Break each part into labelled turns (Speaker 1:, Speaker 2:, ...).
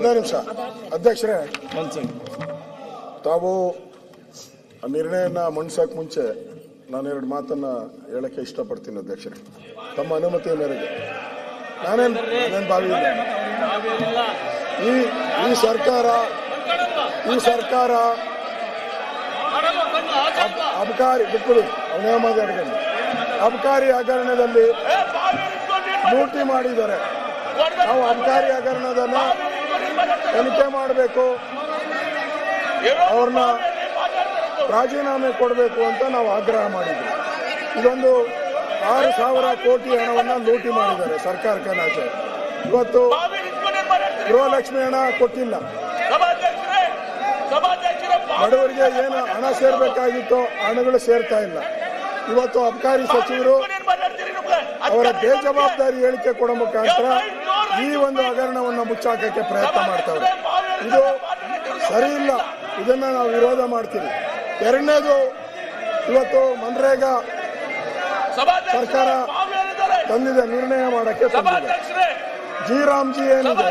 Speaker 1: ಒಂದೇ ನಿಮಿಷ ಅಧ್ಯಕ್ಷರೇ, ತಾವು ಆ ನಿರ್ಣಯನ ಮಂಡಿಸೋಕೆ ಮುಂಚೆ ನಾನು ಎರಡು ಮಾತನ್ನ ಹೇಳಕ್ಕೆ ಇಷ್ಟಪಡ್ತೀನಿ ಅಧ್ಯಕ್ಷರೇ, ತಮ್ಮ ಅನುಮತಿಯ ಮೇರೆಗೆ. ನಾನೇನು ಭಾವಿಲ್ಲ, ಈ ಸರ್ಕಾರ ಅಬಕಾರಿ ಬಿಟ್ಬಿಡಿ, ಅವನೇ ಮಾತಾಡ್ಕೊಂಡು ಅಬಕಾರಿ ಹಗರಣದಲ್ಲಿ ಲೂಟಿ ಮಾಡಿದ್ದಾರೆ. ನಾವು ಅಬಕಾರಿ ಹಗರಣದನ್ನ ತನಿಖೆ ಮಾಡಬೇಕು, ಅವ್ರನ್ನ ರಾಜೀನಾಮೆ ಕೊಡಬೇಕು ಅಂತ ನಾವು ಆಗ್ರಹ ಮಾಡಿದ್ವಿ. ಇದೊಂದು 6,000 ಕೋಟಿ ಹಣವನ್ನು ಲೂಟಿ ಮಾಡಿದ್ದಾರೆ ಸರ್ಕಾರ ಖಜಾನೆ. ಇವತ್ತು ಗೃಹಲಕ್ಷ್ಮಿ ಹಣ ಕೊಟ್ಟಿಲ್ಲ, ಬಡವರಿಗೆ ಏನು ಹಣ ಸೇರ್ಬೇಕಾಗಿತ್ತೋ ಹಣಗಳು ಸೇರ್ತಾ ಇಲ್ಲ. ಇವತ್ತು ಅಬಕಾರಿ ಸಚಿವರು ಅವರ ಬೇಜವಾಬ್ದಾರಿ ಹೇಳಿಕೆ ಕೊಡೋ ಮುಖಾಂತರ ಈ ಒಂದು ಹಗರಣವನ್ನು ಮುಚ್ಚಾಕಕ್ಕೆ ಪ್ರಯತ್ನ ಮಾಡ್ತಾರೆ. ಇದು ಸರಿ ಇಲ್ಲ, ಇದನ್ನ ನಾವು ವಿರೋಧ ಮಾಡ್ತೀವಿ. ಎರಡನೇದು, ಇವತ್ತು ಮನ್ರೇಗಾ ಸರ್ಕಾರ ತಂದಿದೆ, ನಿರ್ಣಯ ಮಾಡಕ್ಕೆ ತಂದಿದೆ. ಜಿ ರಾಮ್ಜಿ ಏನಿದೆ,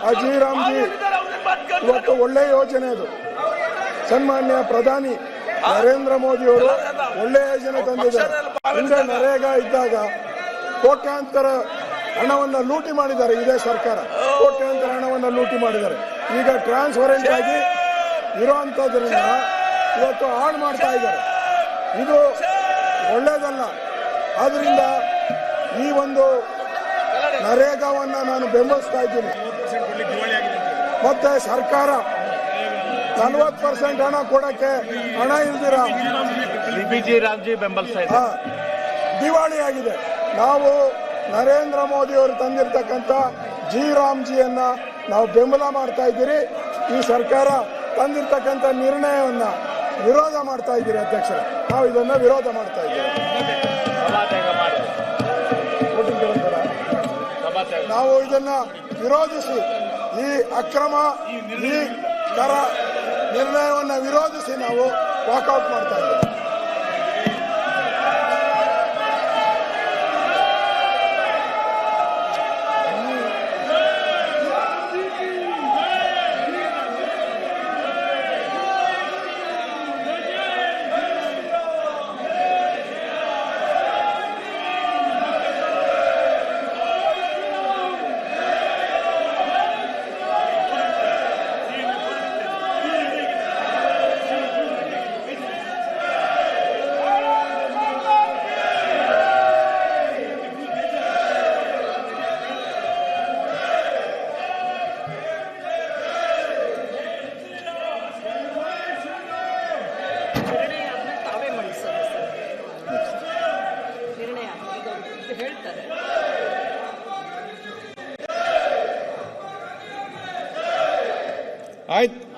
Speaker 1: ಆ ಜಿ ರಾಮ್ಜಿ ಇವತ್ತು ಒಳ್ಳೆ ಯೋಜನೆ. ಅದು ಸನ್ಮಾನ್ಯ ಪ್ರಧಾನಿ ನರೇಂದ್ರ ಮೋದಿ ಅವರು ಒಳ್ಳೆ ಯೋಜನೆ ತಂದಿದ್ದಾರೆ. ಹಿಂದೆ ನರೇಗಾ ಇದ್ದಾಗ ಕೋಟ್ಯಾಂತರ ಹಣವನ್ನ ಲೂಟಿ ಮಾಡಿದ್ದಾರೆ ಇದೇ ಸರ್ಕಾರ, ಕೋಟ್ಯಾಂತರ ಹಣವನ್ನ ಲೂಟಿ ಮಾಡಿದ್ದಾರೆ. ಈಗ ಟ್ರಾನ್ಸ್ಪರೆಂಟ್ ಆಗಿ ಇರುವಂತದ್ರಿಂದ ಇವತ್ತು ಹಾಳು ಮಾಡ್ತಾ ಇದ್ದಾರೆ. ಇದು ಒಳ್ಳೇದಲ್ಲ. ಆದ್ರಿಂದ ಈ ಒಂದು ನರೇಗಾವನ್ನ ನಾನು ಬೆಂಬಲಿಸ್ತಾ ಇದ್ದೀನಿ. ಮತ್ತೆ ಸರ್ಕಾರ 40% ಹಣ ಕೊಡಕ್ಕೆ ಹಣ ಇಲ್ದಿರ ದಿವಾಳಿ ಆಗಿದೆ. ನಾವು ನರೇಂದ್ರ ಮೋದಿ ಅವರು ತಂದಿರತಕ್ಕಂಥ ಜಿ ರಾಮ್ಜಿಯನ್ನ ನಾವು ಬೆಂಬಲ ಮಾಡ್ತಾ ಇದ್ದೀರಿ. ಈ ಸರ್ಕಾರ ತಂದಿರತಕ್ಕಂಥ ನಿರ್ಣಯವನ್ನ ವಿರೋಧ ಮಾಡ್ತಾ ಇದ್ದೀರಿ ಅಧ್ಯಕ್ಷರೇ. ನಾವು ಇದನ್ನ ವಿರೋಧ ಮಾಡ್ತಾ ಇದ್ದೀವಿ. ನಾವು ಇದನ್ನ ವಿರೋಧಿಸಿ, ಈ ಅಕ್ರಮ, ಈ ತರ ನಿರ್ಣಯವನ್ನ ವಿರೋಧಿಸಿ ನಾವು ವಾಕೌಟ್ ಮಾಡ್ತಾ ಇದ್ದೀವಿ.
Speaker 2: ಆಯ್ತು.